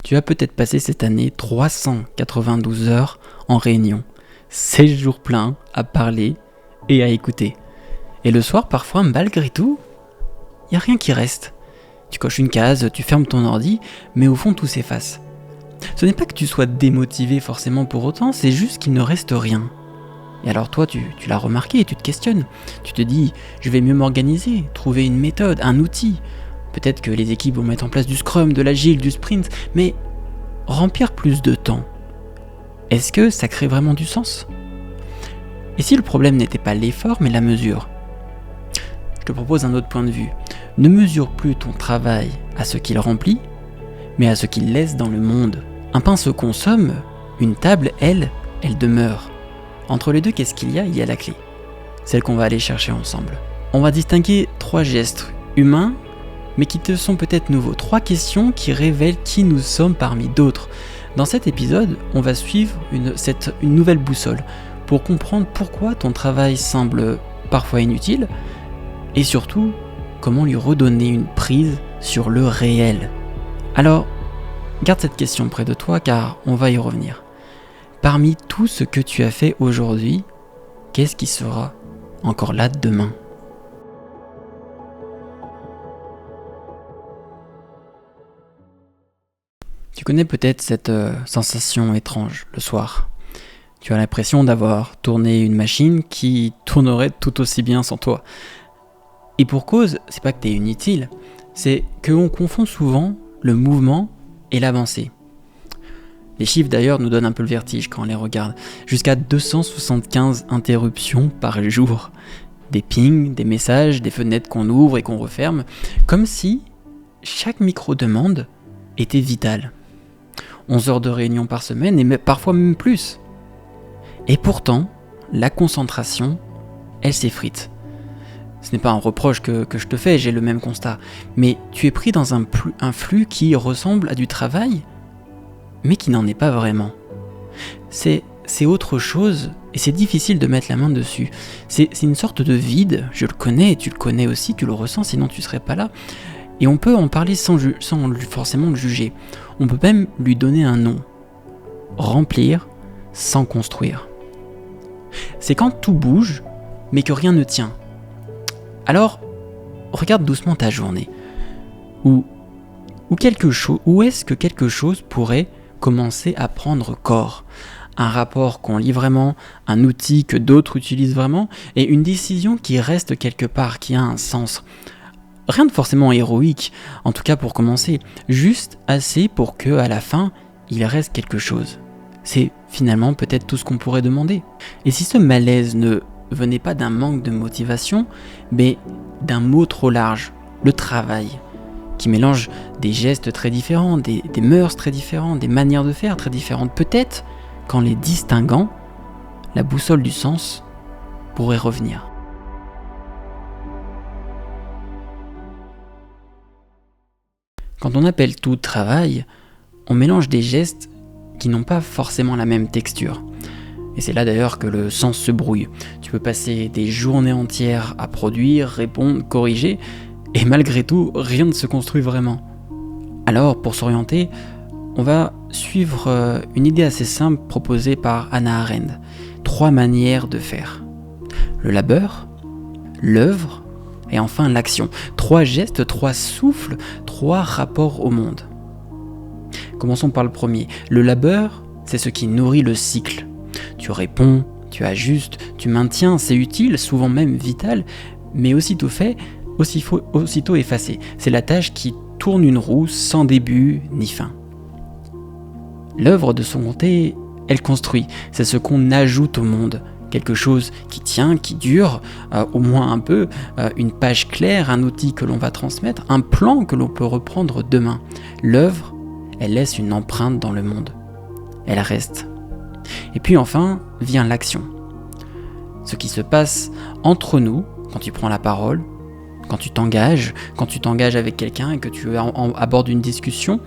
Tu as peut-être passé cette année 392 heures en réunion, 16 jours pleins à parler et à écouter. Et le soir, parfois, malgré tout, il n'y a rien qui reste. Tu coches une case, tu fermes ton ordi, mais au fond tout s'efface. Ce n'est pas que tu sois démotivé forcément pour autant, c'est juste qu'il ne reste rien. Et alors toi, tu l'as remarqué et tu te questionnes. Tu te dis, je vais mieux m'organiser, trouver une méthode, un outil. Peut-être que les équipes vont mettre en place du Scrum, de l'Agile, du Sprint, mais remplir plus de temps, est-ce que ça crée vraiment du sens ? Et si le problème n'était pas l'effort, mais la mesure ? Je te propose un autre point de vue. Ne mesure plus ton travail à ce qu'il remplit, mais à ce qu'il laisse dans le monde. Un pain se consomme, une table, elle demeure. Entre les deux, qu'est-ce qu'il y a ? Il y a la clé. Celle qu'on va aller chercher ensemble. On va distinguer 3 gestes humains, mais qui te sont peut-être nouveaux. 3 questions qui révèlent qui nous sommes parmi d'autres. Dans cet épisode, on va suivre une nouvelle boussole pour comprendre pourquoi ton travail semble parfois inutile et surtout, comment lui redonner une prise sur le réel. Alors, garde cette question près de toi car on va y revenir. Parmi tout ce que tu as fait aujourd'hui, qu'est-ce qui sera encore là demain ? Tu connais peut-être cette sensation étrange le soir. Tu as l'impression d'avoir tourné une machine qui tournerait tout aussi bien sans toi. Et pour cause, c'est pas que t'es inutile, c'est qu'on confond souvent le mouvement et l'avancée. Les chiffres d'ailleurs nous donnent un peu le vertige quand on les regarde. Jusqu'à 275 interruptions par jour. Des pings, des messages, des fenêtres qu'on ouvre et qu'on referme, comme si chaque micro-demande était vitale. 11 heures de réunion par semaine et parfois même plus. Et pourtant, la concentration, elle s'effrite. Ce n'est pas un reproche que je te fais, j'ai le même constat. Mais tu es pris dans un flux qui ressemble à du travail, mais qui n'en est pas vraiment. C'est autre chose, et c'est difficile de mettre la main dessus. C'est une sorte de vide, je le connais, et tu le connais aussi, tu le ressens, sinon tu ne serais pas là. Et on peut en parler sans forcément le juger. On peut même lui donner un nom. Remplir sans construire. C'est quand tout bouge, mais que rien ne tient. Alors, regarde doucement ta journée. Où est-ce que quelque chose pourrait commencer à prendre corps ? Un rapport qu'on lit vraiment, un outil que d'autres utilisent vraiment, et une décision qui reste quelque part, qui a un sens. Rien de forcément héroïque, en tout cas pour commencer, juste assez pour que à la fin, il reste quelque chose. C'est finalement peut-être tout ce qu'on pourrait demander. Et si ce malaise ne venait pas d'un manque de motivation, mais d'un mot trop large, le travail, qui mélange des gestes très différents, des mœurs très différentes, des manières de faire très différentes, peut-être qu'en les distinguant, la boussole du sens pourrait revenir. Quand on appelle tout travail, on mélange des gestes qui n'ont pas forcément la même texture. Et c'est là d'ailleurs que le sens se brouille. Tu peux passer des journées entières à produire, répondre, corriger, et malgré tout, rien ne se construit vraiment. Alors, pour s'orienter, on va suivre une idée assez simple proposée par Hannah Arendt. 3 manières de faire. Le labeur, l'œuvre, et enfin l'action. 3 gestes, 3 souffles, 3 rapports au monde. Commençons par le premier. Le labeur, c'est ce qui nourrit le cycle. Tu réponds, tu ajustes, tu maintiens, c'est utile, souvent même vital, mais aussitôt fait, aussitôt effacé. C'est la tâche qui tourne une roue sans début ni fin. L'œuvre de son côté, elle construit. C'est ce qu'on ajoute au monde. Quelque chose qui tient, qui dure, au moins un peu, une page claire, un outil que l'on va transmettre, un plan que l'on peut reprendre demain. L'œuvre, elle laisse une empreinte dans le monde. Elle reste. Et puis enfin, vient l'action. Ce qui se passe entre nous, quand tu prends la parole, quand tu t'engages avec quelqu'un et que tu abordes une discussion,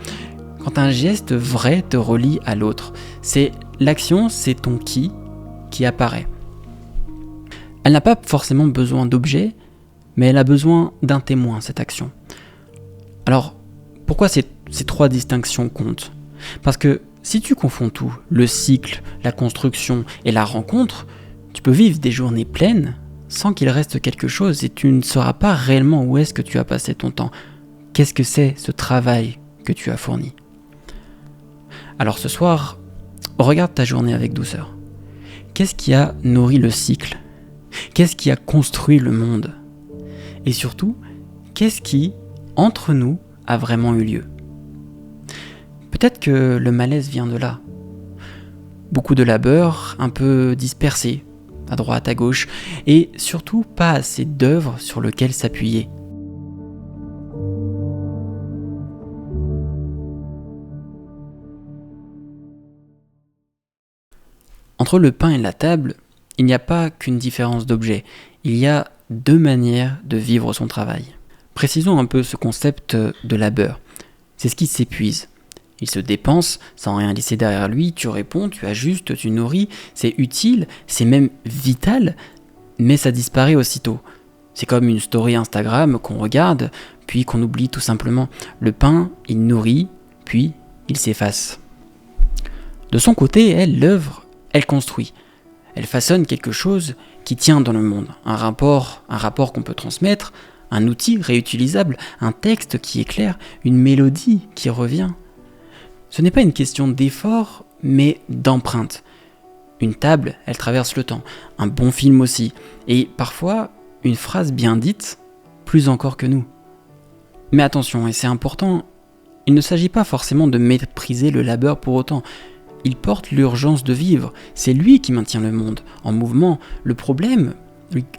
quand un geste vrai te relie à l'autre. C'est l'action, c'est ton qui apparaît. Elle n'a pas forcément besoin d'objet, mais elle a besoin d'un témoin, cette action. Alors, pourquoi ces 3 distinctions comptent ? Parce que si tu confonds tout, le cycle, la construction et la rencontre, tu peux vivre des journées pleines sans qu'il reste quelque chose et tu ne sauras pas réellement où est-ce que tu as passé ton temps. Qu'est-ce que c'est ce travail que tu as fourni? Alors ce soir, regarde ta journée avec douceur. Qu'est-ce qui a nourri le cycle? Qu'est-ce qui a construit le monde? Et surtout, qu'est-ce qui, entre nous, a vraiment eu lieu? Peut-être que le malaise vient de là. Beaucoup de labeur, un peu dispersé, à droite, à gauche, et surtout pas assez d'œuvres sur lesquelles s'appuyer. Entre le pain et la table, il n'y a pas qu'une différence d'objet, il y a deux manières de vivre son travail. Précisons un peu ce concept de labeur. C'est ce qui s'épuise. Il se dépense sans rien laisser derrière lui, tu réponds, tu ajustes, tu nourris, c'est utile, c'est même vital, mais ça disparaît aussitôt. C'est comme une story Instagram qu'on regarde, puis qu'on oublie tout simplement. Le pain, il nourrit, puis il s'efface. De son côté, elle, l'œuvre, elle construit. Elle façonne quelque chose qui tient dans le monde, un rapport qu'on peut transmettre, un outil réutilisable, un texte qui est clair, une mélodie qui revient. Ce n'est pas une question d'effort, mais d'empreinte. Une table, elle traverse le temps, un bon film aussi, et parfois, une phrase bien dite, plus encore que nous. Mais attention, et c'est important, il ne s'agit pas forcément de mépriser le labeur pour autant. Il porte l'urgence de vivre, c'est lui qui maintient le monde en mouvement. Le problème,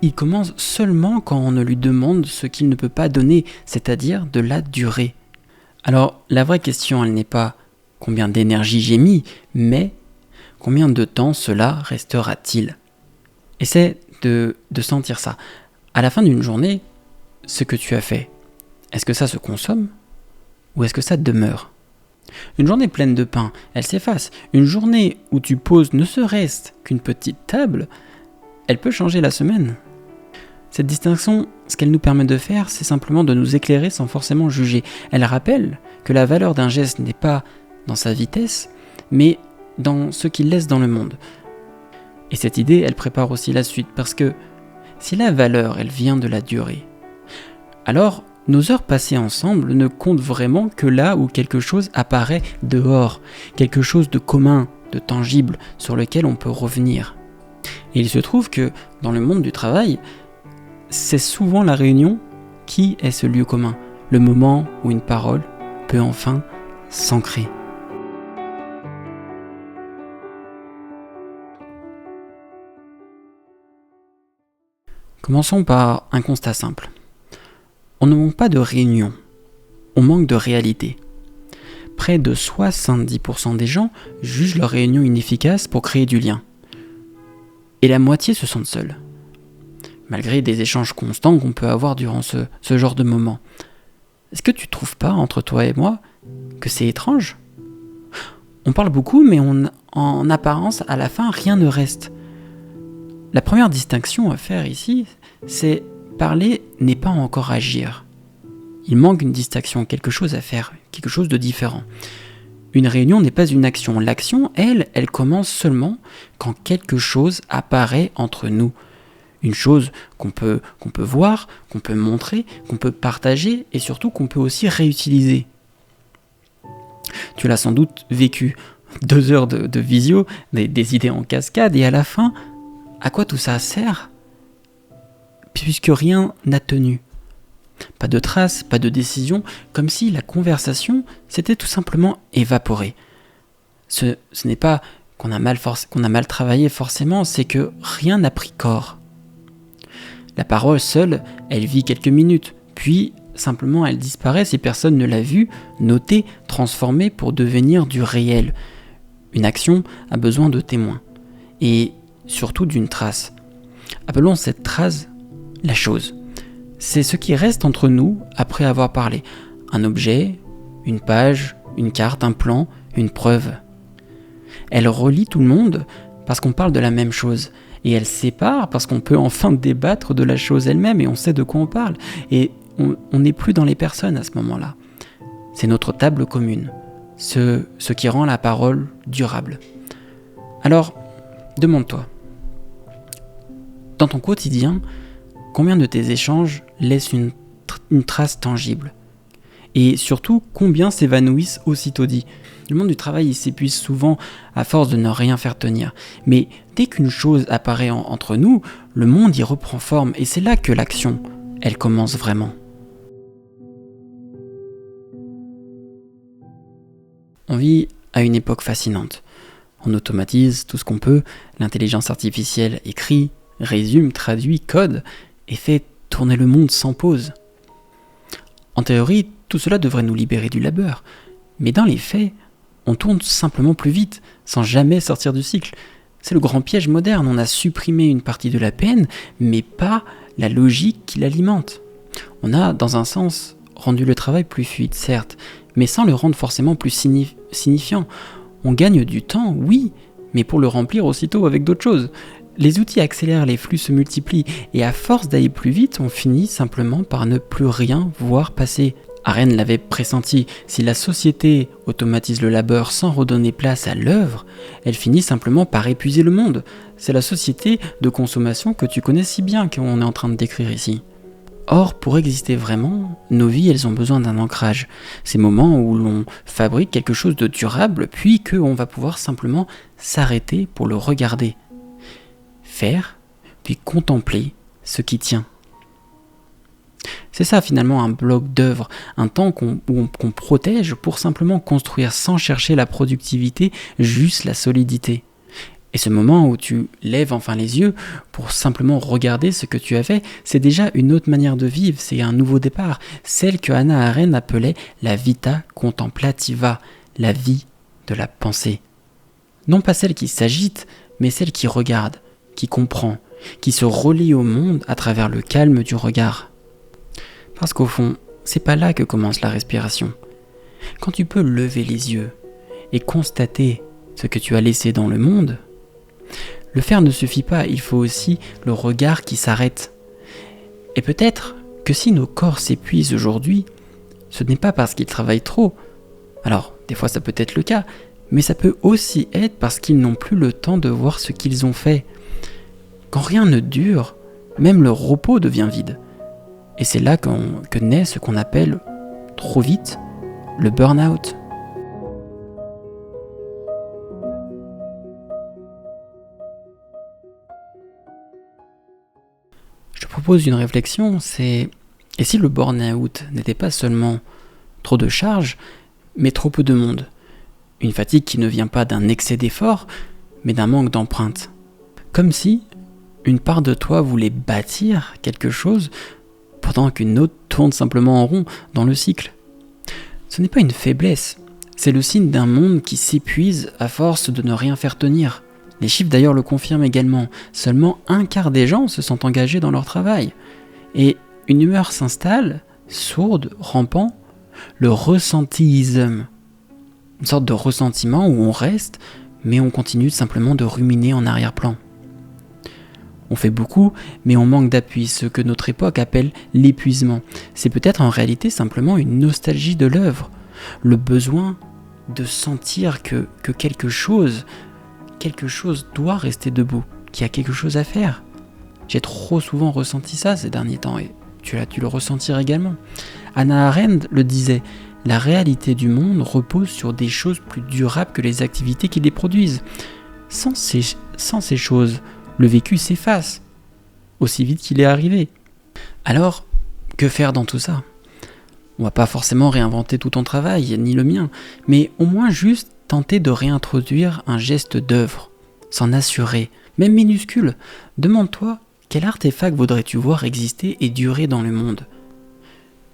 il commence seulement quand on ne lui demande ce qu'il ne peut pas donner, c'est-à-dire de la durée. Alors, la vraie question, elle n'est pas combien d'énergie j'ai mis, mais combien de temps cela restera-t-il? Essaie de sentir ça. À la fin d'une journée, ce que tu as fait, est-ce que ça se consomme ou est-ce que ça demeure? Une journée pleine de pain, elle s'efface. Une journée où tu poses ne serait-ce qu'une petite table, elle peut changer la semaine. Cette distinction, ce qu'elle nous permet de faire, c'est simplement de nous éclairer sans forcément juger. Elle rappelle que la valeur d'un geste n'est pas dans sa vitesse, mais dans ce qu'il laisse dans le monde. Et cette idée, elle prépare aussi la suite, parce que si la valeur, elle vient de la durée, alors nos heures passées ensemble ne comptent vraiment que là où quelque chose apparaît dehors, quelque chose de commun, de tangible, sur lequel on peut revenir. Et il se trouve que dans le monde du travail, c'est souvent la réunion qui est ce lieu commun, le moment où une parole peut enfin s'ancrer. Commençons par un constat simple. On ne manque pas de réunion, on manque de réalité. Près de 70% des gens jugent leur réunion inefficace pour créer du lien. Et la moitié se sentent seuls, malgré des échanges constants qu'on peut avoir durant ce genre de moment. Est-ce que tu ne trouves pas, entre toi et moi, que c'est étrange? On parle beaucoup, mais en apparence, à la fin, rien ne reste. La première distinction à faire ici, c'est parler n'est pas encore agir. Il manque une distinction, quelque chose à faire, quelque chose de différent. Une réunion n'est pas une action. L'action, elle commence seulement quand quelque chose apparaît entre nous. Une chose qu'on peut voir, qu'on peut montrer, qu'on peut partager et surtout qu'on peut aussi réutiliser. Tu l'as sans doute vécu, 2 heures de visio, des idées en cascade et à la fin, à quoi tout ça sert? Puisque rien n'a tenu. Pas de traces, pas de décision, comme si la conversation s'était tout simplement évaporée. Ce n'est pas qu'on a mal travaillé forcément, c'est que rien n'a pris corps. La parole seule, elle vit quelques minutes, puis simplement elle disparaît si personne ne l'a vue, notée, transformée pour devenir du réel. Une action a besoin de témoins, et surtout d'une trace. Appelons cette trace la chose. C'est ce qui reste entre nous après avoir parlé. Un objet, une page, une carte, un plan, une preuve. Elle relie tout le monde parce qu'on parle de la même chose. Et elle sépare parce qu'on peut enfin débattre de la chose elle-même et on sait de quoi on parle. Et on n'est plus dans les personnes à ce moment-là. C'est notre table commune. ce qui rend la parole durable. Alors, demande-toi, dans ton quotidien, combien de tes échanges laissent une trace tangible ? Et surtout, combien s'évanouissent aussitôt dit ? Le monde du travail il s'épuise souvent à force de ne rien faire tenir. Mais dès qu'une chose apparaît entre nous, le monde y reprend forme et c'est là que l'action, elle commence vraiment. On vit à une époque fascinante. On automatise tout ce qu'on peut, l'intelligence artificielle écrit, résume, traduit, code et fait tourner le monde sans pause. En théorie, tout cela devrait nous libérer du labeur, mais dans les faits, on tourne simplement plus vite, sans jamais sortir du cycle. C'est le grand piège moderne, on a supprimé une partie de la peine, mais pas la logique qui l'alimente. On a, dans un sens, rendu le travail plus fluide, certes, mais sans le rendre forcément plus signifiant. On gagne du temps, oui, mais pour le remplir aussitôt avec d'autres choses. Les outils accélèrent, les flux se multiplient, et à force d'aller plus vite, on finit simplement par ne plus rien voir passer. Arendt l'avait pressenti, si la société automatise le labeur sans redonner place à l'œuvre, elle finit simplement par épuiser le monde. C'est la société de consommation que tu connais si bien qu'on est en train de décrire ici. Or, pour exister vraiment, nos vies, elles ont besoin d'un ancrage. Ces moments où l'on fabrique quelque chose de durable, puis qu'on va pouvoir simplement s'arrêter pour le regarder. Faire, puis contempler ce qui tient. C'est ça finalement un bloc d'œuvre, un temps qu'on protège pour simplement construire sans chercher la productivité, juste la solidité. Et ce moment où tu lèves enfin les yeux pour simplement regarder ce que tu as fait, c'est déjà une autre manière de vivre, c'est un nouveau départ, celle que Hannah Arendt appelait la vita contemplativa, la vie de la pensée. Non pas celle qui s'agite, mais celle qui regarde, qui comprend, qui se relie au monde à travers le calme du regard. Parce qu'au fond, c'est pas là que commence la respiration. Quand tu peux lever les yeux et constater ce que tu as laissé dans le monde, le faire ne suffit pas, il faut aussi le regard qui s'arrête. Et peut-être que si nos corps s'épuisent aujourd'hui, ce n'est pas parce qu'ils travaillent trop. Alors, des fois ça peut être le cas, mais ça peut aussi être parce qu'ils n'ont plus le temps de voir ce qu'ils ont fait. Quand rien ne dure, même le repos devient vide. Et c'est là que naît ce qu'on appelle, trop vite, le burn-out. Je te propose une réflexion, c'est et si le burn-out n'était pas seulement trop de charges, mais trop peu de monde ? Une fatigue qui ne vient pas d'un excès d'effort, mais d'un manque d'empreinte. Comme si une part de toi voulait bâtir quelque chose, pendant qu'une autre tourne simplement en rond dans le cycle. Ce n'est pas une faiblesse, c'est le signe d'un monde qui s'épuise à force de ne rien faire tenir. Les chiffres d'ailleurs le confirment également, seulement 1/4 des gens se sentent engagés dans leur travail. Et une humeur s'installe, sourde, rampant, le ressentisme. Une sorte de ressentiment où on reste, mais on continue simplement de ruminer en arrière-plan. On fait beaucoup, mais on manque d'appui, ce que notre époque appelle l'épuisement. C'est peut-être en réalité simplement une nostalgie de l'œuvre, le besoin de sentir que quelque chose doit rester debout, qu'il y a quelque chose à faire. J'ai trop souvent ressenti ça ces derniers temps, et tu as dû le ressentir également. Hannah Arendt le disait, la réalité du monde repose sur des choses plus durables que les activités qui les produisent. Sans ces choses, le vécu s'efface, aussi vite qu'il est arrivé. Alors, que faire dans tout ça ? On va pas forcément réinventer tout ton travail, ni le mien, mais au moins juste tenter de réintroduire un geste d'œuvre, s'en assurer, même minuscule. Demande-toi, quel artefact voudrais-tu voir exister et durer dans le monde ?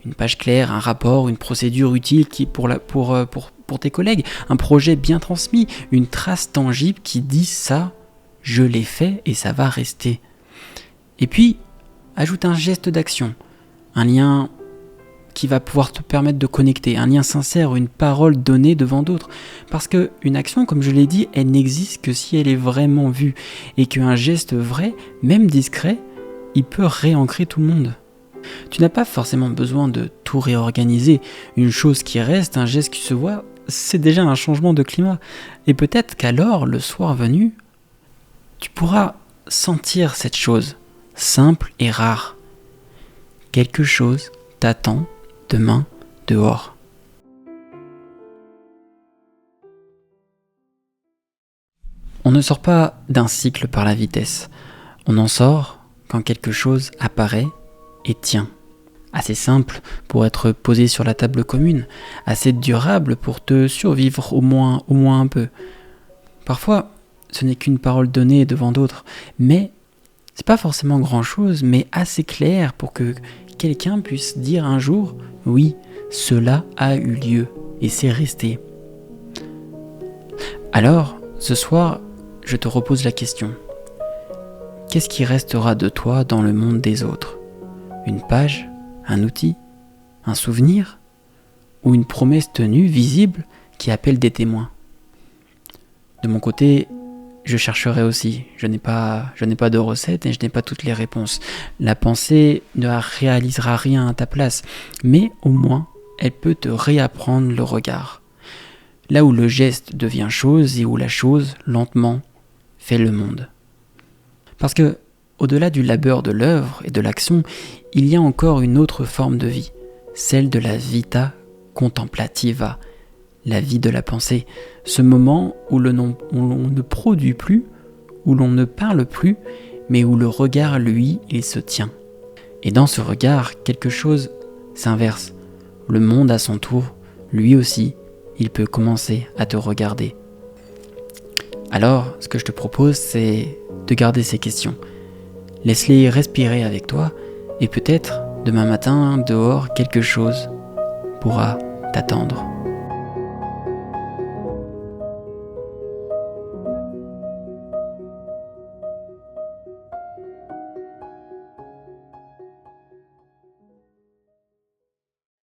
Une page claire, un rapport, une procédure utile pour tes collègues, un projet bien transmis, une trace tangible qui dit ça, je l'ai fait et ça va rester. Et puis, ajoute un geste d'action, un lien qui va pouvoir te permettre de connecter, un lien sincère, une parole donnée devant d'autres. Parce qu'une action, comme je l'ai dit, elle n'existe que si elle est vraiment vue. Et qu'un geste vrai, même discret, il peut réancrer tout le monde. Tu n'as pas forcément besoin de tout réorganiser. Une chose qui reste, un geste qui se voit, c'est déjà un changement de climat. Et peut-être qu'alors, le soir venu, tu pourras sentir cette chose, simple et rare. Quelque chose t'attend demain dehors. On ne sort pas d'un cycle par la vitesse. On en sort quand quelque chose apparaît et tient. Assez simple pour être posé sur la table commune, assez durable pour te survivre au moins un peu. Parfois, ce n'est qu'une parole donnée devant d'autres, mais c'est pas forcément grand-chose, mais assez clair pour que quelqu'un puisse dire un jour « Oui, cela a eu lieu et c'est resté ». Alors, ce soir, je te repose la question. Qu'est-ce qui restera de toi dans le monde des autres ? Une page ? Un outil ? Un souvenir ? Ou une promesse tenue, visible, qui appelle des témoins ? De mon côté, je chercherai aussi. Je n'ai pas de recette et je n'ai pas toutes les réponses. La pensée ne réalisera rien à ta place, mais au moins, elle peut te réapprendre le regard. Là où le geste devient chose et où la chose, lentement, fait le monde. Parce que, au-delà du labeur de l'œuvre et de l'action, il y a encore une autre forme de vie, celle de la vita contemplativa, la vie de la pensée, ce moment où l'on ne produit plus, où l'on ne parle plus, mais où le regard, lui, il se tient. Et dans ce regard, quelque chose s'inverse. Le monde à son tour, lui aussi, il peut commencer à te regarder. Alors, ce que je te propose, c'est de garder ces questions. Laisse-les respirer avec toi, et peut-être, demain matin, dehors, quelque chose pourra t'attendre.